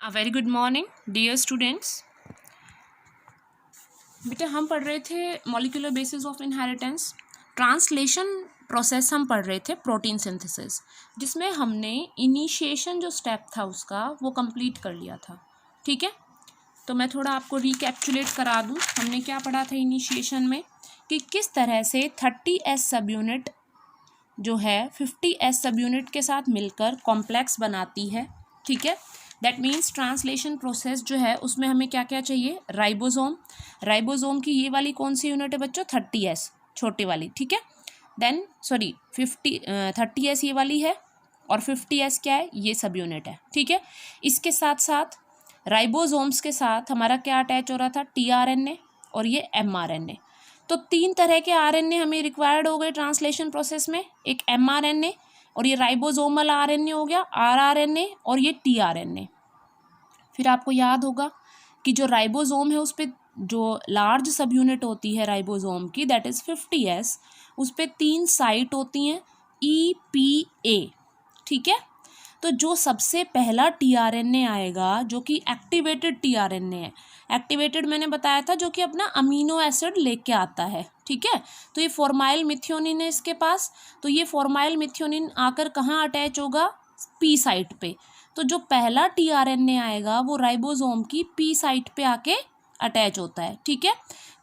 A very good morning dear students। बेटा हम पढ़ रहे थे molecular basis of inheritance, translation process हम पढ़ रहे थे प्रोटीन सिंथेसिस, जिसमें हमने इनिशिएशन जो स्टेप था उसका वो कंप्लीट कर लिया था। ठीक है, तो मैं थोड़ा आपको रिकैप्चुलेट करा दूं। हमने क्या पढ़ा था इनिशिएशन में कि किस तरह से 30s सब यूनिट जो है 50s सब यूनिट के साथ मिलकर कॉम्प्लेक्स बनाती है। ठीक है, दैट मीन्स ट्रांसलेशन प्रोसेस जो है उसमें हमें क्या क्या चाहिए, राइबोसोम। राइबोसोम की ये वाली कौन सी यूनिट है बच्चों, 30s छोटी वाली। ठीक है, देन 30s ये वाली है और 50s क्या है, ये सब यूनिट है। ठीक है, इसके साथ साथ राइबोसोम्स के साथ हमारा क्या अटैच हो रहा था, tRNA और ये mRNA। तो 3 तरह के RNA हमें रिक्वायर्ड हो गए ट्रांसलेशन प्रोसेस में, एक mRNA और ये राइबोसोमल RNA हो गया rRNA और ये tRNA। फिर आपको याद होगा कि जो राइबोसोम है उस पर जो लार्ज सब यूनिट होती है राइबोसोम की, दैट इज़ 50s, उस पर 3 साइट होती हैं EPA। ठीक है, तो जो सबसे पहला tRNA आएगा जो कि एक्टिवेटेड tRNA है, एक्टिवेटेड मैंने बताया था जो कि अपना अमीनो एसिड लेके आता है। ठीक है, तो ये फॉर्माइल मिथियोनिन है इसके पास, तो ये फॉर्माइल मिथियोनिन आकर कहाँ अटैच होगा, P साइट पे। तो जो पहला tRNA आएगा वो राइबोसोम की P साइट पे आके अटैच होता है। ठीक है,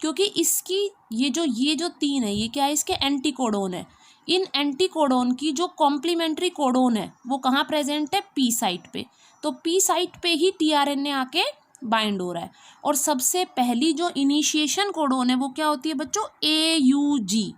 क्योंकि इसकी ये जो 3 है, ये क्या है, इसके एंटीकोडोन है। इन एंटीकोडोन की जो कॉम्प्लीमेंट्री कोडोन है वो कहाँ प्रेजेंट है, P साइट पे। तो P साइट पे ही tRNA आके बाइंड हो रहा है। और सबसे पहली जो इनिशिएशन कोडोन है वो क्या होती है बच्चों, AUG।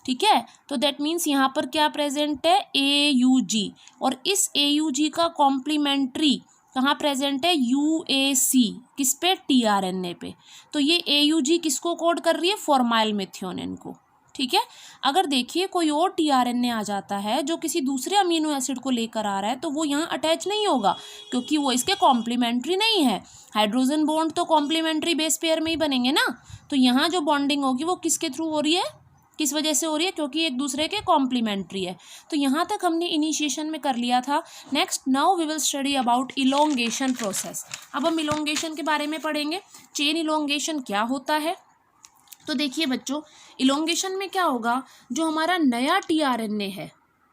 ठीक है, तो दैट मीन्स यहाँ पर क्या प्रेजेंट है, AUG, और इस AUG का कॉम्प्लीमेंट्री कहाँ प्रेजेंट है, UAC, किस पे, tRNA पे। तो ये AUG किसको कोड कर रही है, फॉर्माइल मिथियोनिन को। ठीक है, अगर देखिए कोई और tRNA आ जाता है जो किसी दूसरे अमीनो एसिड को लेकर आ रहा है तो वो यहाँ अटैच नहीं होगा, क्योंकि वो इसके कॉम्प्लीमेंट्री नहीं है। हाइड्रोजन बॉन्ड तो कॉम्प्लीमेंट्री बेस पेयर में ही बनेंगे ना, तो यहाँ जो बॉन्डिंग होगी वो किसके थ्रू हो रही है, किस वजह से हो रही है, क्योंकि एक दूसरे के कॉम्प्लीमेंट्री है। तो यहाँ तक हमने इनिशिएशन में कर लिया था। Next now we will study about elongation process. अब हम इलोंगेशन के बारे में पढ़ेंगे, चेन इलोंगेशन क्या होता है। तो देखिए बच्चों, इलोंगेशन में क्या होगा, जो हमारा नया tRNA है,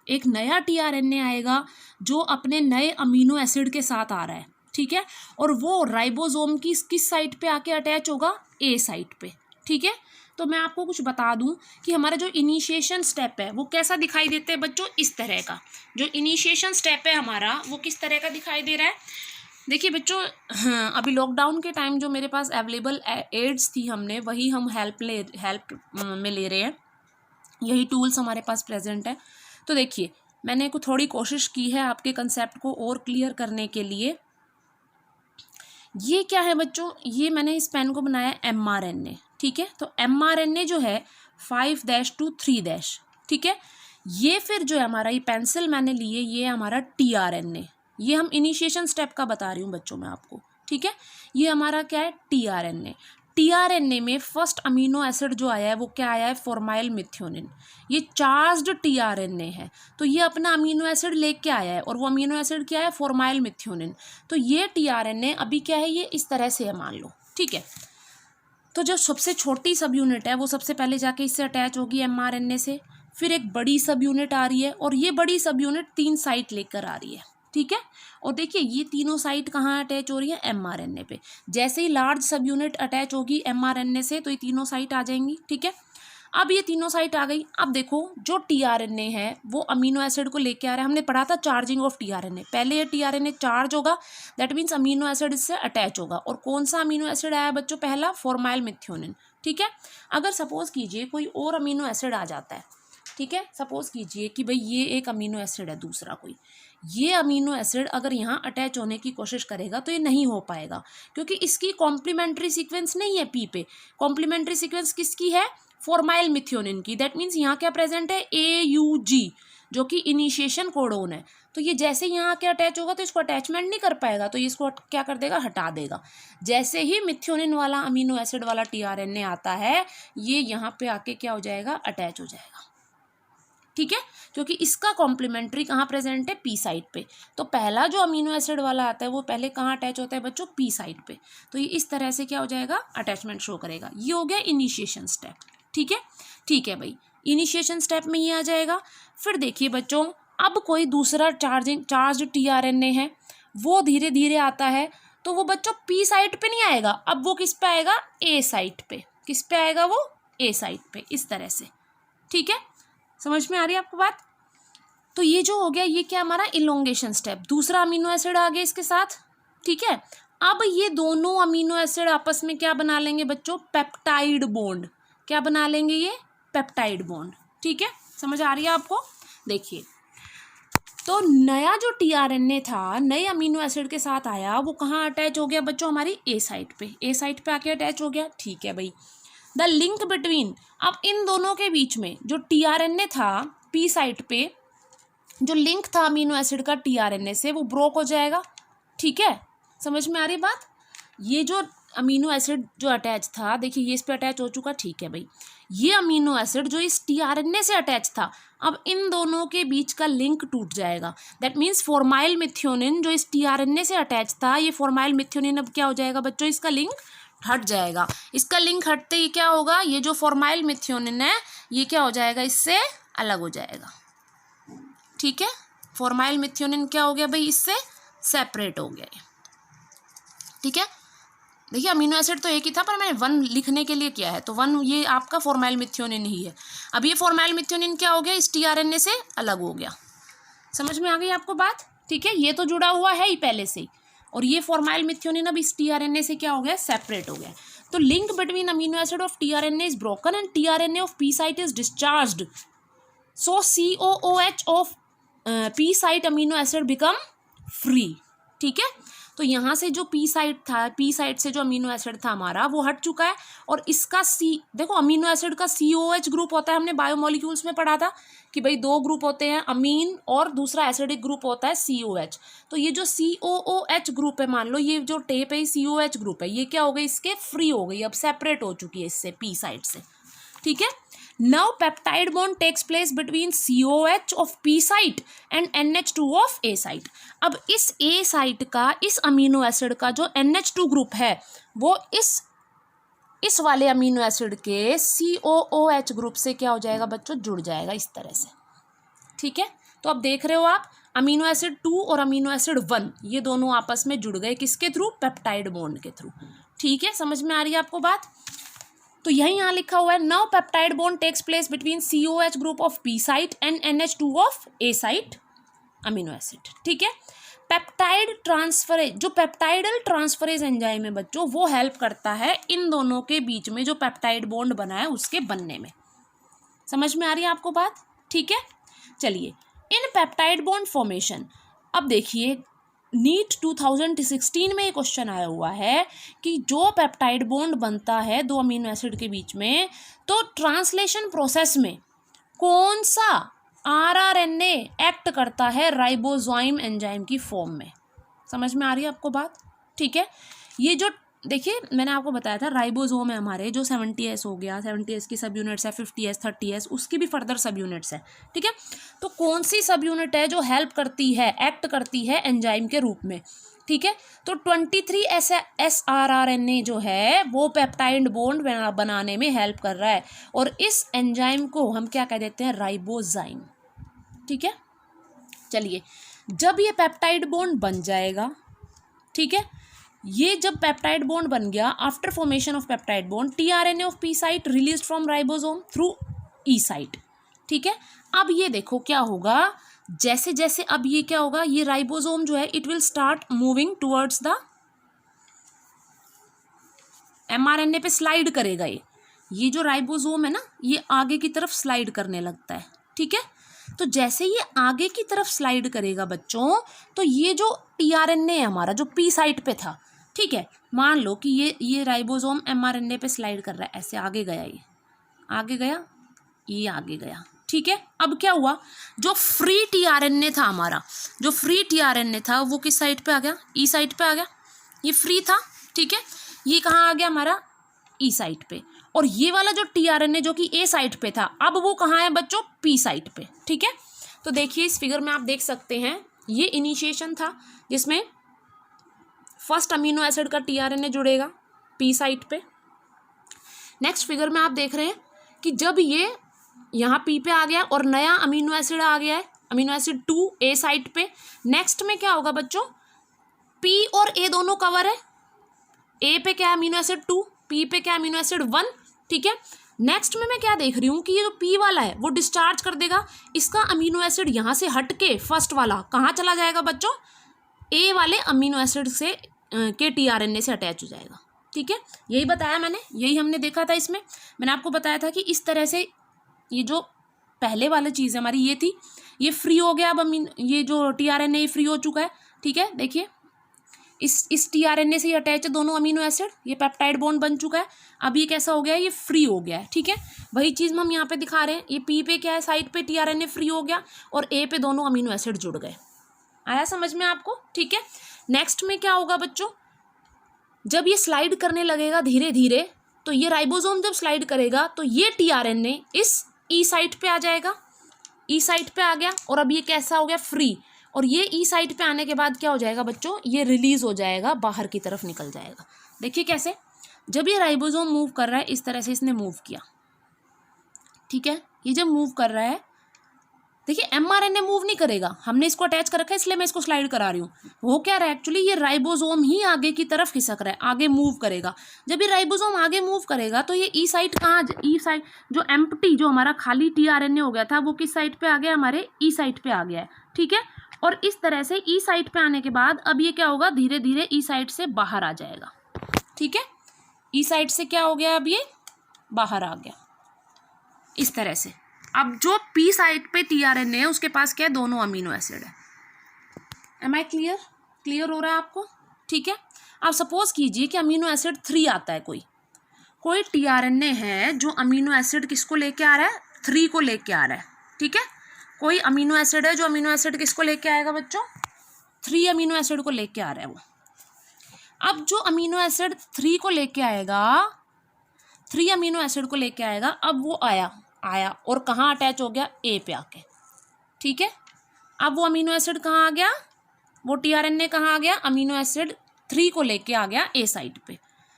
एक नया tRNA आएगा जो अपने नए अमीनो एसिड के साथ आ रहा है। ठीक है, और वो राइबोसोम की किस साइट पे आके अटैच होगा, A साइट पे। ठीक है, तो मैं आपको कुछ बता दूं कि हमारा जो इनिशिएशन स्टेप है वो कैसा दिखाई देता है बच्चों, इस तरह का। जो इनिशिएशन स्टेप है हमारा वो किस तरह का दिखाई दे रहा है, देखिए बच्चों, हाँ, अभी लॉकडाउन के टाइम जो मेरे पास अवेलेबल एड्स थी हमने वही हम हेल्प में ले रहे हैं, यही टूल्स हमारे पास प्रेजेंट है। तो देखिए मैंने को थोड़ी कोशिश की है आपके कंसेप्ट को और क्लियर करने के लिए। ये क्या है बच्चों, ये मैंने इस पेन को बनाया mRNA। ठीक है, तो mRNA जो है 5' to 3'। ठीक है, ये फिर जो है हमारा ये पेंसिल मैंने लिए, ये हमारा tRNA, ये हम इनिशिएशन स्टेप का बता रही हूँ बच्चों मैं आपको। ठीक है, ये हमारा क्या है, tRNA। tRNA में फर्स्ट अमीनो एसिड जो आया है वो क्या आया है, फॉर्माइल मिथियोनिन। ये चार्ज्ड tRNA है, तो ये अपना अमीनो एसिड लेके आया है और वो अमीनो एसिड क्या है, फॉर्माइल मिथियोनिन। तो ये tRNA अभी क्या है, ये इस तरह से है मान लो। ठीक है, तो जो सबसे छोटी सब यूनिट है वो सबसे पहले जाके इससे अटैच होगी mRNA से, फिर एक बड़ी सब यूनिट आ रही है और ये बड़ी सब यूनिट 3 साइट लेकर आ रही है। ठीक है, और देखिए ये तीनों साइट कहाँ अटैच हो रही है, mRNA पे। जैसे ही लार्ज सब यूनिट अटैच होगी mRNA से तो ये तीनों साइट आ जाएंगी। ठीक है, अब ये तीनों साइट आ गई। अब देखो जो tRNA है वो अमीनो एसिड को लेके आ रहा है, हमने पढ़ा था चार्जिंग ऑफ tRNA। पहले ये tRNA चार्ज होगा, दैट मीन्स अमीनो एसिड इससे अटैच होगा। और कौन सा अमीनो एसिड आया बच्चों, पहला फॉर्माइल मिथियोनिन। ठीक है, अगर सपोज कीजिए कोई और अमीनो एसिड आ जाता है, ठीक है, सपोज कीजिए कि भाई ये एक अमीनो एसिड है दूसरा कोई, ये अमीनो एसिड अगर यहाँ अटैच होने की कोशिश करेगा तो ये नहीं हो पाएगा, क्योंकि इसकी कॉम्प्लीमेंट्री सीक्वेंस नहीं है P पे। कॉम्प्लीमेंट्री सीक्वेंस किसकी है, फॉर्माइल मिथियोनिन की। दैट मीन्स यहाँ क्या प्रेजेंट है, AUG, जो कि इनिशिएशन कोडोन है। तो ये जैसे यहाँ आके अटैच होगा तो इसको अटैचमेंट नहीं कर पाएगा, तो ये इसको क्या कर देगा, हटा देगा। जैसे ही मिथियोनिन वाला अमीनो एसिड वाला tRNA आता है, ये यहाँ पे आके क्या हो जाएगा, अटैच हो जाएगा। ठीक है, क्योंकि इसका कॉम्प्लीमेंट्री कहाँ प्रेजेंट है, पी साइट पे। तो पहला जो अमीनो एसिड वाला आता है वो पहले कहाँ अटैच होता है बच्चों, पी साइट पे। तो ये इस तरह से क्या हो जाएगा, अटैचमेंट शो करेगा। ये हो गया इनिशिएशन स्टेप। ठीक है, ठीक है भाई, इनिशिएशन स्टेप में ये आ जाएगा। फिर देखिए बच्चों, अब कोई दूसरा चार्ज टीआरएनए है, वो धीरे धीरे आता है, तो वो बच्चों पी साइट पे नहीं आएगा, अब वो किस पे आएगा, ए साइट पे। किस पे आएगा वो, ए साइट पे, इस तरह से। ठीक है, समझ में आ रही है आपको बात। तो ये जो हो गया, ये क्या हमारा इलोंगेशन स्टेप, दूसरा अमीनो एसिड आ गया इसके साथ। ठीक है, अब ये दोनों अमीनो एसिड आपस में क्या बना लेंगे बच्चों, पेप्टाइड बॉन्ड। क्या बना लेंगे ये, पेप्टाइड बॉन्ड। ठीक है, समझ आ रही है आपको। देखिए, तो नया जो टीआरएनए था नए अमीनो एसिड के साथ आया, वो कहाँ अटैच हो गया बच्चों, हमारी ए साइट पे। ए साइट पे आके अटैच हो गया। ठीक है भाई, द लिंक बिटवीन, अब इन दोनों के बीच में जो टीआरएनए था पी साइट पे, जो लिंक था अमीनो एसिड का टीआरएनए से, वो ब्रोक हो जाएगा। ठीक है, समझ में आ रही बात। ये जो अमीनो एसिड जो अटैच था, देखिए ये इस पे अटैच हो चुका। ठीक है भाई, ये अमीनो एसिड जो इस टीआरएनए से अटैच था, अब इन दोनों के बीच का लिंक टूट जाएगा। दैट मीन्स फॉर्माइल मिथ्योनिन जो इस टीआरएनए से अटैच था, ये फॉर्माइल मिथ्योनिन अब क्या हो जाएगा बच्चों, इसका लिंक हट जाएगा। इसका लिंक हटते ही क्या होगा, ये जो फॉर्माइल मिथ्योनिन है ये क्या हो जाएगा, इससे अलग हो जाएगा। ठीक है, फॉर्माइल मिथ्योनिन क्या हो गया भाई, इससे सेपरेट हो गया। ठीक है, देखिए अमीनो एसिड तो एक ही था, पर मैंने 1 लिखने के लिए किया है, तो 1 ये आपका फॉर्माइल मिथ्योनिन ही है। अब ये फॉर्माइल मिथ्योनिन क्या हो गया, इस टीआरएनए से अलग हो गया। समझ में आ गई आपको बात। ठीक है, ये तो जुड़ा हुआ है ही पहले से ही, और ये फॉर्माइल मिथ्योनिन अब इस टीआरएनए से क्या हो गया, सेपरेट हो गया। तो link between amino acid of tRNA is broken and tRNA of P site is discharged, so COOH of P site amino acid become free. ठीक है, तो यहाँ से जो पी साइट था, पी साइट से जो अमीनो एसिड था हमारा, वो हट चुका है। और इसका देखो अमीनो एसिड का COH ग्रुप होता है, हमने बायोमोलिक्यूल्स में पढ़ा था कि भाई 2 ग्रुप होते हैं, अमीन और दूसरा एसिडिक ग्रुप होता है COH। तो ये जो COOH ग्रुप है, मान लो ये जो टेप है COH ग्रुप है, ये क्या हो गई, इसके फ्री हो गई, अब सेपरेट हो चुकी है इससे पी साइट से। ठीक है, now peptide bond takes place between COH of P site and NH2 of A site। अब इस A site का इस अमीनो एसिड का जो NH2 ग्रुप है, वो इस वाले अमीनो एसिड के COOH ग्रुप से क्या हो जाएगा बच्चों, जुड़ जाएगा इस तरह से। ठीक है, तो अब देख रहे हो आप, अमीनो एसिड 2 और अमीनो एसिड 1 ये दोनों आपस में जुड़ गए, किसके थ्रू, पेप्टाइड बॉन्ड के थ्रू। ठीक है, समझ में आ रही है आपको बात। तो यही यहाँ लिखा हुआ है, now peptide bond takes place between COH group of P site and NH2 of A site amino acid. ठीक है, पेप्टाइड ट्रांसफरेज, जो पेप्टाइडल ट्रांसफरेज एंजाइम है बच्चों, वो हेल्प करता है इन दोनों के बीच में जो पेप्टाइड बॉन्ड बना है उसके बनने में। समझ में आ रही है आपको बात। ठीक है, चलिए, इन पेप्टाइड बॉन्ड फॉर्मेशन, अब देखिए नीट 2016 में एक क्वेश्चन आया हुआ है कि जो पेप्टाइड बॉन्ड बनता है 2 अमीनो एसिड के बीच में, तो ट्रांसलेशन प्रोसेस में कौन सा RRNA एक्ट करता है राइबोसोम एंजाइम की फॉर्म में। समझ में आ रही है आपको बात। ठीक है, ये जो देखिए मैंने आपको बताया था राइबोसोम है हमारे, जो 70S हो गया, 70S की सब यूनिट्स है, 50S 30S उसकी भी फर्दर सब यूनिट्स है। ठीक है, तो कौन सी सब यूनिट है जो हेल्प करती है, एक्ट करती है एंजाइम के रूप में। ठीक है, तो 23 sRRNA जो है वो पेप्टाइड बॉन्ड बनाने में हेल्प कर रहा है, और इस एंजाइम को हम क्या कह देते हैं, राइबोजाइम। ठीक है, चलिए, जब ये पेप्टाइड बॉन्ड बन जाएगा, ठीक है, ये जब पेप्टाइड बॉन्ड बन गया, after formation of peptide bond tRNA of P site released from ribosome through E site. ठीक है, अब ये देखो क्या होगा, जैसे जैसे अब ये क्या होगा, ये राइबोसोम जो है it will start moving towards the mRNA पे स्लाइड करेगा। ये जो राइबोसोम है ना, ये आगे की तरफ स्लाइड करने लगता है। ठीक है, तो जैसे ये आगे की तरफ स्लाइड करेगा बच्चों, तो ये जो टीआरएनए है हमारा जो पी साइट पे था, ठीक है, मान लो कि ये राइबोसोम एमआरएनए पे स्लाइड कर रहा है, ऐसे आगे गया, ये आगे गया, ये आगे गया। ठीक है, अब क्या हुआ, जो फ्री टीआरएनए था हमारा, जो फ्री टीआरएनए था वो किस साइड पे आ गया, ई साइड पे आ गया, ये फ्री था। ठीक है, ये कहाँ आ गया हमारा, ई साइट पे, और ये वाला जो टीआरएनए जो कि ए साइट पे था, अब वो कहाँ है बच्चों, पी साइट पे। ठीक है, तो देखिए इस फिगर में आप देख सकते हैं, ये इनिशिएशन था जिसमें फर्स्ट अमीनो एसिड का टीआरएनए जुड़ेगा पी साइट पे। नेक्स्ट फिगर में आप देख रहे हैं कि जब ये यहाँ पी पे आ गया और नया अमीनो एसिड आ गया है, अमीनो एसिड 2 ए साइट पे, नेक्स्ट में क्या होगा बच्चों, पी और ए दोनों कवर है, ए पे क्या है अमीनो एसिड 2, पी पे क्या अमीनो एसिड 1। ठीक है, नेक्स्ट में मैं क्या देख रही हूँ कि ये जो पी वाला है वो डिस्चार्ज कर देगा, इसका अमीनो एसिड यहाँ से हट के फर्स्ट वाला कहाँ चला जाएगा बच्चों, ए वाले अमीनो एसिड से के टीआरएनए से अटैच हो जाएगा। ठीक है, यही बताया मैंने, यही हमने देखा था इसमें। मैंने आपको बताया था कि इस तरह से ये जो पहले वाली चीज़ हमारी ये थी, ये फ्री हो गया, अब ये जो टीआरएनए फ्री हो चुका है। ठीक है, देखिए इस टीआरएनए से अटैच है दोनों अमीनो एसिड, ये पेप्टाइड बॉन्ड बन चुका है, अब ये कैसा हो गया है, ये फ्री हो गया है। ठीक है, वही चीज़ हम यहाँ पे दिखा रहे हैं, ये पी पे क्या है साइड पे टीआरएनए फ्री हो गया और ए पे दोनों अमीनो एसिड जुड़ गए। आया समझ में आपको? ठीक है, नेक्स्ट में क्या होगा बच्चों, जब ये स्लाइड करने लगेगा धीरे धीरे, तो ये राइबोसोम जब स्लाइड करेगा तो ये टीआरएनए इस ई साइट पे आ जाएगा, ई साइट पे आ गया और अब ये कैसा हो गया, फ्री। और ये ई साइट पे आने के बाद क्या हो जाएगा बच्चों, ये रिलीज हो जाएगा, बाहर की तरफ निकल जाएगा। देखिए कैसे, जब ये राइबोसोम मूव कर रहा है इस तरह से इसने मूव किया। ठीक है, ये जब मूव कर रहा है, देखिए एमआरएनए मूव नहीं करेगा, हमने इसको अटैच कर रखा है इसलिए मैं इसको स्लाइड करा रही हूँ। वो क्या रहा है एक्चुअली, ये राइबोसोम ही आगे की तरफ खिसक रहा है, आगे मूव करेगा। जब ये राइबोसोम आगे मूव करेगा तो ये ई साइट कहाँ, ई साइट जो एम्प्टी जो हमारा खाली टीआरएनए हो गया था वो किस साइट पे आ गया, हमारे ई साइट पे आ गया है। ठीक है, और इस तरह से ई साइट पे आने के बाद अब ये क्या होगा, धीरे धीरे ई साइट से बाहर आ जाएगा। ठीक है, ई साइट से क्या हो गया, अब ये बाहर आ गया इस तरह से। अब जो पी साइट पे टीआरएनए है उसके पास क्या है, दोनों अमीनो एसिड है। Am I clear? क्लियर हो रहा है आपको? ठीक है, आप सपोज कीजिए कि अमीनो एसिड 3 आता है, कोई टीआरएनए है जो अमीनो एसिड किसको लेके आ रहा है, 3 को लेके आ रहा है। ठीक है, कोई अमीनो एसिड है जो अमीनो एसिड किसको लेके आएगा बच्चों, 3 अमीनो एसिड को लेके आ रहा है वो। अब जो अमीनो एसिड 3 को लेके आएगा, 3 अमीनो एसिड को लेके आएगा, अब वो आया और कहाँ अटैच हो गया, ए पे आके। ठीक है, अब वो अमीनो एसिड कहाँ आ गया, वो टीआरएनए कहाँ आ गया, अमीनो एसिड 3 को लेके आ गया ए साइट पे।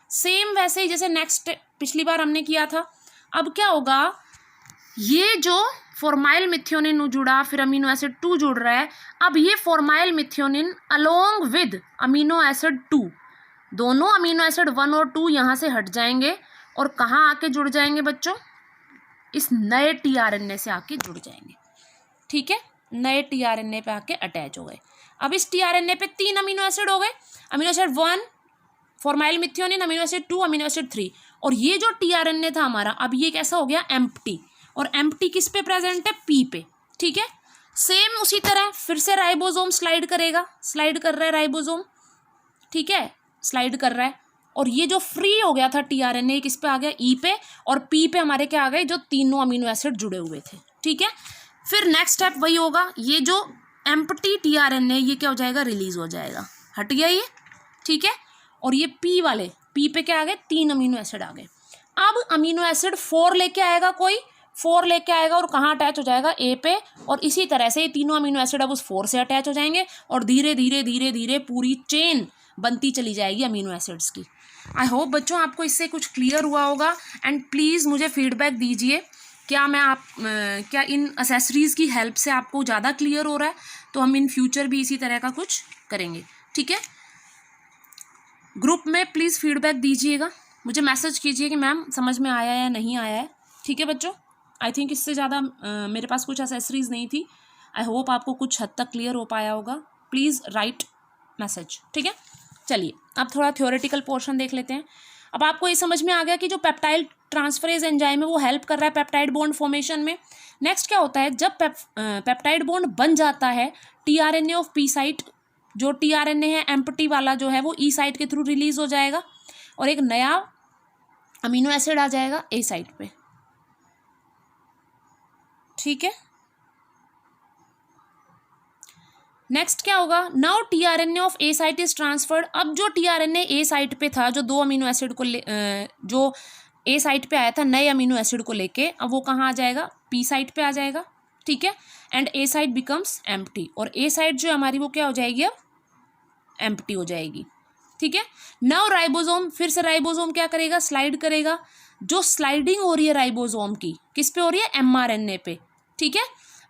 सेम वैसे ही जैसे नेक्स्ट पिछली बार हमने किया था। अब क्या होगा, ये जो फॉर्माइल मिथ्योनिन जुड़ा, फिर अमीनो एसिड 2 जुड़ रहा है, अब ये formyl methionine along with amino acid 2, दोनों अमीनो एसिड 1 और 2 यहाँ से हट जाएंगे और कहाँ आके जुड़ जाएंगे बच्चों, इस नए टीआरएनए से आके जुड़ जाएंगे। ठीक है, नए टीआरएनए पे आके अटैच हो गए। अब इस टीआरएनए पे 3 अमीनो एसिड हो गए, amino acid 1 formyl methionine, amino acid 2, amino acid 3, और ये जो टीआरएनए था हमारा अब ये कैसा हो गया, एम्प्टी। और एम्प्टी किस पे प्रेजेंट है, पी पे। ठीक है, सेम उसी तरह फिर से राइबोसोम स्लाइड करेगा, स्लाइड कर रहा है राइबोसोम। ठीक है, स्लाइड कर रहा है और ये जो फ्री हो गया था टीआरएनए किस पे आ गया, ई पे, और पी पे हमारे क्या आ गए, जो तीनों अमीनो एसिड जुड़े हुए थे। ठीक है, फिर नेक्स्ट स्टेप वही होगा, ये जो एम्प्टी टीआरएनए ये क्या हो जाएगा, रिलीज हो जाएगा, हट गया ये। ठीक है, और ये पी वाले, पी पे क्या आ गए, 3 अमीनो एसिड आ गए। अब अमीनो एसिड 4 लेके आएगा, कोई 4 लेके आएगा और कहाँ अटैच हो जाएगा, ए पे, और इसी तरह से ये तीनों अमीनो एसिड अब उस 4 से अटैच हो जाएंगे और धीरे धीरे धीरे धीरे पूरी चेन बनती चली जाएगी अमीनो एसिड्स की। आई होप बच्चों आपको इससे कुछ क्लियर हुआ होगा, एंड प्लीज़ मुझे फीडबैक दीजिए, क्या इन एसेसरीज़ की हेल्प से आपको ज़्यादा क्लियर हो रहा है, तो हम इन फ्यूचर भी इसी तरह का कुछ करेंगे। ठीक है, ग्रुप में प्लीज़ फीडबैक दीजिएगा, मुझे मैसेज कीजिए कि मैम समझ में आया या नहीं आया है। ठीक है बच्चों, आई थिंक इससे ज़्यादा मेरे पास कुछ एसेसरीज़ नहीं थी। आई होप आपको कुछ हद तक क्लियर हो पाया होगा। Please write message. ठीक है, चलिए अब थोड़ा थ्योरेटिकल पोर्शन देख लेते हैं। अब आपको ये समझ में आ गया कि जो पेप्टाइड ट्रांसफरेज एंजाइम है वो हेल्प कर रहा है पेप्टाइड बॉन्ड फॉर्मेशन में। नेक्स्ट क्या होता है, जब पेप्टाइड बॉन्ड बन जाता है, टीआरएनए ऑफ पी साइट, जो टीआरएनए है एम्प्टी वाला जो है वो ई साइट के थ्रू रिलीज हो जाएगा और एक नया अमीनो एसिड आ जाएगा ए साइट पे। ठीक है, नेक्स्ट क्या होगा, now tRNA of A site is transferred. अब जो टीआरएनए ए साइट पे था, जो 2 अमीनो एसिड को जो ए साइट पे आया था नए अमीनो एसिड को लेके, अब वो कहाँ आ जाएगा, पी साइट पे आ जाएगा, ठीक है। And A site becomes empty, और ए साइट जो हमारी वो क्या हो जाएगी, अब एम्प्टी हो जाएगी, ठीक है। नाउ राइबोसोम, फिर से राइबोसोम क्या करेगा, स्लाइड करेगा। जो स्लाइडिंग हो रही है राइबोसोम की, किस पे हो रही है, एमआरएनए पे, ठीक है।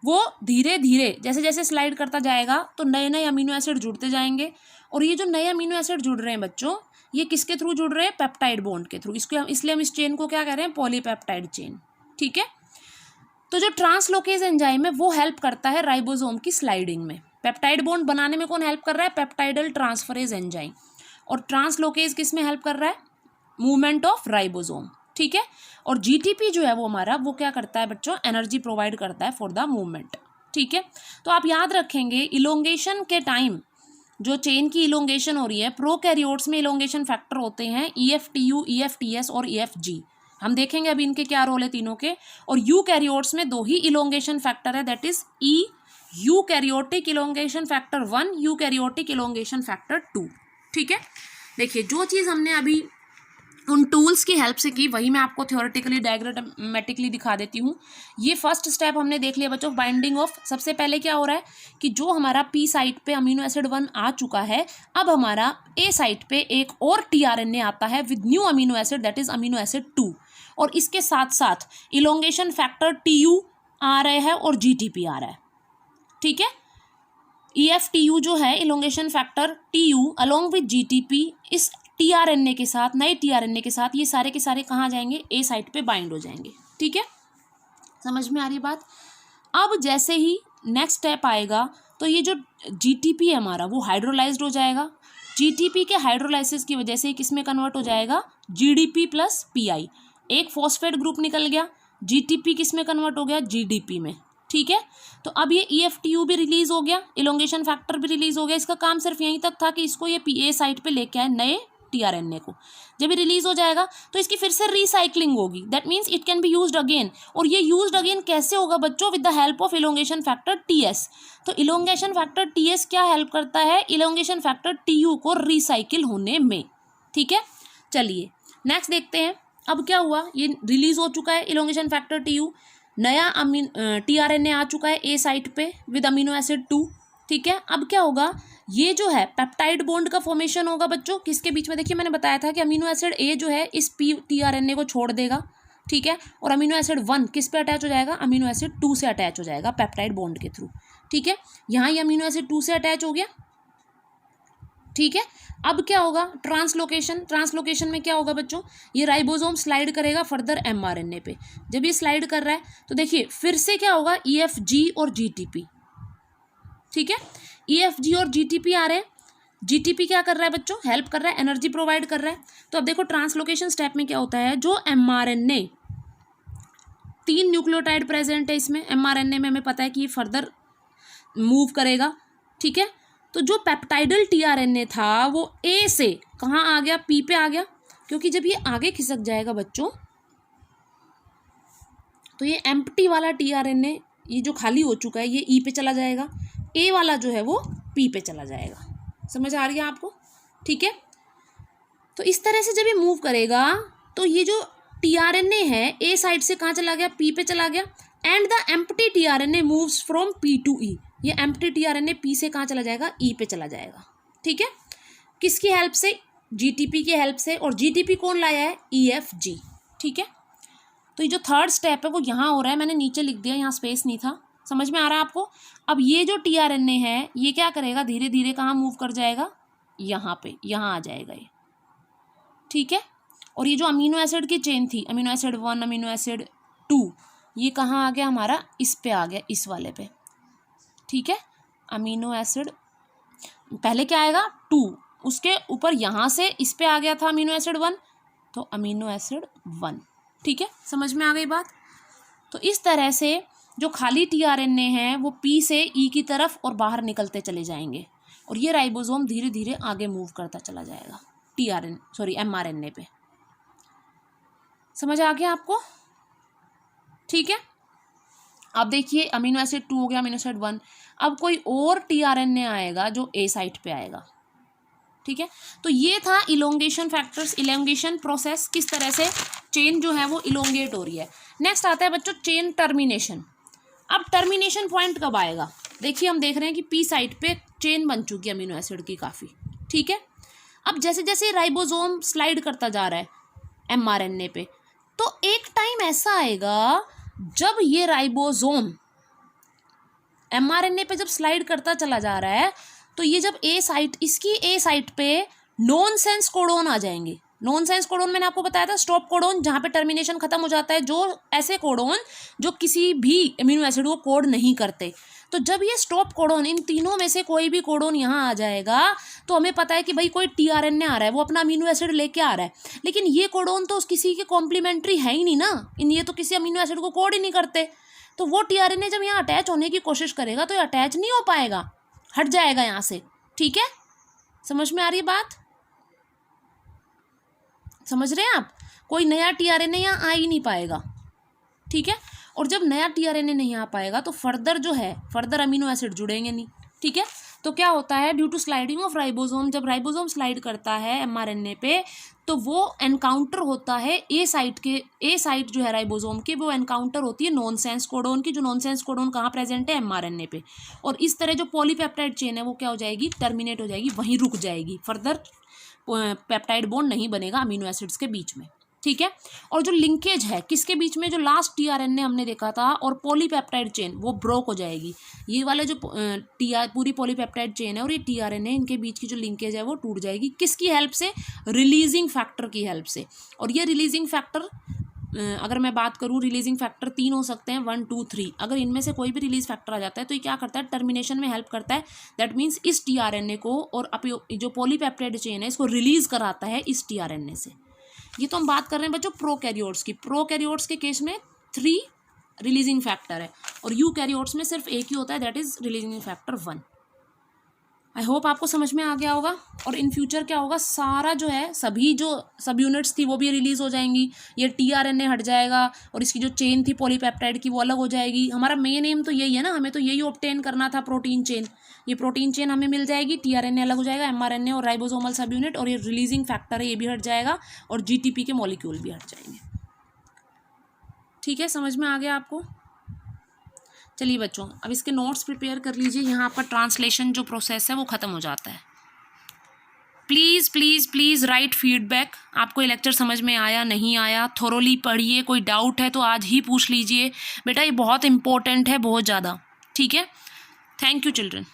वो धीरे धीरे जैसे जैसे स्लाइड करता जाएगा तो नए नए अमीनो एसिड जुड़ते जाएंगे, और ये जो नए अमीनो एसिड जुड़ रहे हैं बच्चों, ये किसके थ्रू जुड़ रहे हैं, पेप्टाइड बॉन्ड के थ्रू। इसको इसलिए हम इस चेन को क्या कह रहे हैं, पॉलीपेप्टाइड चेन, ठीक है। तो जो ट्रांसलोकेज एंजाइम है वो हेल्प करता है राइबोसोम की स्लाइडिंग में। पेप्टाइड बॉन्ड बनाने में कौन हेल्प कर रहा है, पेप्टाइडल ट्रांसफरेज एंजाइम। और ट्रांसलोकेज किस में हेल्प कर रहा है, मूवमेंट ऑफ राइबोसोम, ठीक है। और जीटीपी जो है वो हमारा वो क्या करता है बच्चों, एनर्जी प्रोवाइड करता है फॉर द मूवमेंट, ठीक है। तो आप याद रखेंगे इलोंगेशन के टाइम जो चेन की इलोंगेशन हो रही है, प्रोकैरियोट्स में इलोंगेशन फैक्टर होते हैं EFTU, EFTS और EFG। हम देखेंगे अभी इनके क्या रोल है तीनों के। और यूकैरियोट्स में 2 ही इलोंगेशन फैक्टर है, that is eukaryotic elongation factor 1, eukaryotic elongation factor 2, ठीक है। देखिए जो चीज़ हमने अभी उन टूल्स की हेल्प से की, वही मैं आपको थ्योरेटिकली डायग्रामेटिकली दिखा देती हूँ। ये फर्स्ट स्टेप हमने देख लिया बच्चों, बाइंडिंग ऑफ। सबसे पहले क्या हो रहा है कि जो हमारा पी साइट पे अमीनो एसिड 1 आ चुका है, अब हमारा ए साइट पे एक और टीआरएनए आता है with new amino acid, that is amino acid 2। और इसके साथ साथ इलोंगेशन फैक्टर TU आ रहे हैं और GTP आ रहा है, ठीक है। EFTU जो है elongation factor TU along with GTP, इस टीआरएनए के साथ, नए टीआरएनए के साथ ये सारे के सारे कहाँ जाएंगे, ए साइट पे बाइंड हो जाएंगे, ठीक है। समझ में आ रही बात। अब जैसे ही नेक्स्ट स्टेप आएगा तो ये जो जीटीपी है हमारा वो हाइड्रोलाइज्ड हो जाएगा। जीटीपी के हाइड्रोलाइसिस की वजह से किस में कन्वर्ट हो जाएगा, GDP प्लस PI। एक फॉस्फेट ग्रुप निकल गया, जीटीपी किस में कन्वर्ट हो गया, GDP में, ठीक है। तो अब ये EFTU भी रिलीज हो गया, इलोंगेशन फैक्टर भी रिलीज हो गया। इसका काम सिर्फ यहीं तक था कि इसको ये PA साइट पे लेके आए नए टीआरएनए को। जब ये रिलीज हो जाएगा तो इसकी फिर से रिसाइकलिंग होगी, that means it can be used again. और ये यूज्ड अगेन कैसे होगा बच्चों, with the help of elongation factor TS। तो इलोंगेशन फैक्टर TS क्या हेल्प करता है, इलोंगेशन फैक्टर TU को रिसाइकिल होने में, ठीक है। चलिए नेक्स्ट देखते हैं। अब क्या हुआ, ये रिलीज हो चुका है इलोंगेशन फैक्टर TU, नया टीआरएनए आ चुका है ए साइट पे विद अमीनो एसिड 2, ठीक है। अब क्या होगा, ये जो है पेप्टाइड बॉन्ड का फॉर्मेशन होगा बच्चों किसके बीच में। देखिए मैंने बताया था कि अमीनो एसिड ए जो है इस टीआरएनए को छोड़ देगा, ठीक है। और अमीनो एसिड 1 किस पे अटैच हो जाएगा, अमीनो एसिड 2 से अटैच हो जाएगा पेप्टाइड बॉन्ड के थ्रू, ठीक है। यहाँ ये अमीनो एसिड 2 से अटैच हो गया, ठीक है। अब क्या होगा, ट्रांसलोकेशन। ट्रांसलोकेशन में क्या होगा बच्चों, ये राइबोसोम स्लाइड करेगा फर्दर एमआरएनए पे। जब ये स्लाइड कर रहा है तो देखिए फिर से क्या होगा, EFG और GTP, ठीक है। EFG और GTP आ रहे हैं। GTP क्या कर रहा है बच्चों, हेल्प कर रहा है, एनर्जी प्रोवाइड कर रहा है। तो अब देखो ट्रांसलोकेशन स्टेप में क्या होता है, जो mRNA 3 न्यूक्लियोटाइड प्रेजेंट है इसमें, mRNA में हमें पता है कि ये फर्दर मूव करेगा, ठीक है। तो जो पेप्टाइडल टीआरएनए था वो ए से कहाँ आ गया, पी पे आ गया, क्योंकि जब ये आगे खिसक जाएगा बच्चों तो ये एम्प्टी वाला टीआरएनए, ये जो खाली हो चुका है, ये ई पे चला जाएगा, ए वाला जो है वो पी पे चला जाएगा। समझ आ रही है आपको, ठीक है। तो इस तरह से जब ये मूव करेगा तो ये जो टीआरएनए है ए साइड से कहाँ चला गया, पी पे चला गया। And the empty tRNA moves from P to E, ये एम्प्टी टीआरएनए पी से कहाँ चला जाएगा, ई पे चला जाएगा, ठीक है। किसकी हेल्प से, जीटीपी की हेल्प से। और जीटीपी कौन लाया है, EFG, ठीक है। तो ये जो थर्ड स्टेप है वो यहाँ हो रहा है, मैंने नीचे लिख दिया, यहाँ स्पेस नहीं था। समझ में आ रहा है आपको। अब ये जो टीआरएनए है ये क्या करेगा, धीरे धीरे कहाँ मूव कर जाएगा, यहाँ पे, यहाँ आ जाएगा ये, ठीक है। और ये जो अमीनो एसिड की चेन थी, अमीनो एसिड 1, अमीनो एसिड 2, ये कहाँ आ गया हमारा, इस पे आ गया, इस वाले पे, ठीक है। अमीनो एसिड पहले क्या आएगा 2, उसके ऊपर यहाँ से इस पे आ गया था अमीनो एसिड 1, तो अमीनो एसिड 1, ठीक है। समझ में आ गई बात। तो इस तरह से जो खाली टीआरएनए हैं वो पी से ई की तरफ और बाहर निकलते चले जाएंगे, और ये राइबोसोम धीरे धीरे आगे मूव करता चला जाएगा mRNA पे। समझ आ गया आपको, ठीक है। अब देखिए अमीनो एसिड 2 हो गया, अमीनो एसिड 1, अब कोई और टीआरएनए आएगा जो ए साइट पे आएगा, ठीक है। तो ये था इलोंगेशन फैक्टर्स, इलोंगेशन प्रोसेस, किस तरह से चेन जो है वो इलोंगेट हो रही है। नेक्स्ट आता है बच्चों चेन टर्मिनेशन। अब टर्मिनेशन पॉइंट कब आएगा, देखिए हम देख रहे हैं कि पी साइट पे चेन बन चुकी है अमीनो एसिड की काफ़ी, ठीक है। अब जैसे जैसे राइबोसोम स्लाइड करता जा रहा है एमआरएनए पे, तो एक टाइम ऐसा आएगा जब ये राइबोसोम एमआरएनए पे जब स्लाइड करता चला जा रहा है, तो ये जब ए साइट, इसकी ए साइट पे नॉनसेंस कोडोन आ जाएंगे। नॉनसेंस कोडोन मैंने आपको बताया था, स्टॉप कोडोन जहाँ पे टर्मिनेशन खत्म हो जाता है, जो ऐसे कोडोन जो किसी भी अमीनो एसिड को कोड नहीं करते। तो जब ये स्टॉप कोडोन, इन तीनों में से कोई भी कोडोन यहाँ आ जाएगा, तो हमें पता है कि भाई कोई टीआरएनए आ रहा है, वो अपना अमीनो एसिड लेके आ रहा है। लेकिन ये कोडोन तो किसी के कॉम्प्लीमेंट्री है ही नहीं ना, ये तो किसी अमीनो एसिड को कोड ही नहीं करते। तो वो टीआरएनए जब यहाँ अटैच होने की कोशिश करेगा तो ये अटैच नहीं हो पाएगा, हट जाएगा यहाँ से, ठीक है। समझ में आ रही बात, समझ रहे हैं आप? कोई नया टीआरएनए यहाँ आ ही नहीं पाएगा, ठीक है। और जब नया टीआरएनए नहीं आ पाएगा तो फर्दर जो है, फर्दर अमीनो एसिड जुड़ेंगे नहीं, ठीक है। तो क्या होता है, due to sliding of ribosome, जब राइबोसोम स्लाइड करता है एमआरएनए पे, तो वो एनकाउंटर होता है ए साइट के, ए साइट जो है राइबोसोम की, वो एनकाउंटर होती है नॉनसेंस कोडोन की, जो नॉनसेंस कोडोन कहाँ प्रेजेंट है, एमआरएनए पे। और इस तरह जो पॉलीपेप्टाइड चेन है वो क्या हो जाएगी, टर्मिनेट हो जाएगी, वहीं रुक जाएगी, फर्दर पेप्टाइड बॉन्ड नहीं बनेगा अमीनो एसिड्स के बीच में, ठीक है। और जो लिंकेज है किसके बीच में, जो लास्ट टीआरएनए हमने देखा था और पॉलीपेप्टाइड चेन, वो ब्रोक हो जाएगी। ये वाले जो पूरी पॉलीपेप्टाइड चेन है और ये टीआरएनए, इनके बीच की जो लिंकेज है वो टूट जाएगी, किसकी हेल्प से, रिलीजिंग फैक्टर की हेल्प से। और ये रिलीजिंग फैक्टर, अगर मैं बात करूँ, रिलीजिंग फैक्टर 3 हो सकते हैं, 1, 2, 3। अगर इनमें से कोई भी रिलीज फैक्टर आ जाता है तो ये क्या करता है, टर्मिनेशन में हेल्प करता है। दैट मीन्स इस टीआरएनए को और जो पॉलीपेप्टाइड चेन है इसको रिलीज कराता है इस टीआरएनए से। ये तो हम बात कर रहे हैं बच्चों प्रोकैरियोट्स की। प्रोकैरियोट्स के केस में 3 रिलीजिंग फैक्टर है और यूकैरियोट्स में सिर्फ एक ही होता है, that is releasing factor 1। I hope आपको समझ में आ गया होगा। और इन फ्यूचर क्या होगा, सारा जो है, सभी जो सब यूनिट्स थी वो भी रिलीज हो जाएंगी, ये टीआरएनए हट जाएगा और इसकी जो चेन थी पॉलीपेप्टाइड की वो अलग हो जाएगी। हमारा मेन एम तो यही है ना, हमें तो यही ऑब्टेन करना था, प्रोटीन चेन। ये प्रोटीन चेन हमें मिल जाएगी, टीआरएनए अलग हो जाएगा, एमआरएनए और राइबोसोमल सब यूनिट, और ये रिलीजिंग फैक्टर है ये भी हट जाएगा और जीटीपी के मॉलिक्यूल भी हट जाएंगे, ठीक है। समझ में आ गया आपको? चलिए बच्चों, अब इसके नोट्स प्रिपेयर कर लीजिए। यहाँ आपका ट्रांसलेशन जो प्रोसेस है वो ख़त्म हो जाता है। Please please please write feedback, आपको ये लेक्चर समझ में आया नहीं आया, थोरोली पढ़िए, कोई डाउट है तो आज ही पूछ लीजिए बेटा, ये बहुत इंपॉर्टेंट है, बहुत ज़्यादा, ठीक है। Thank you children.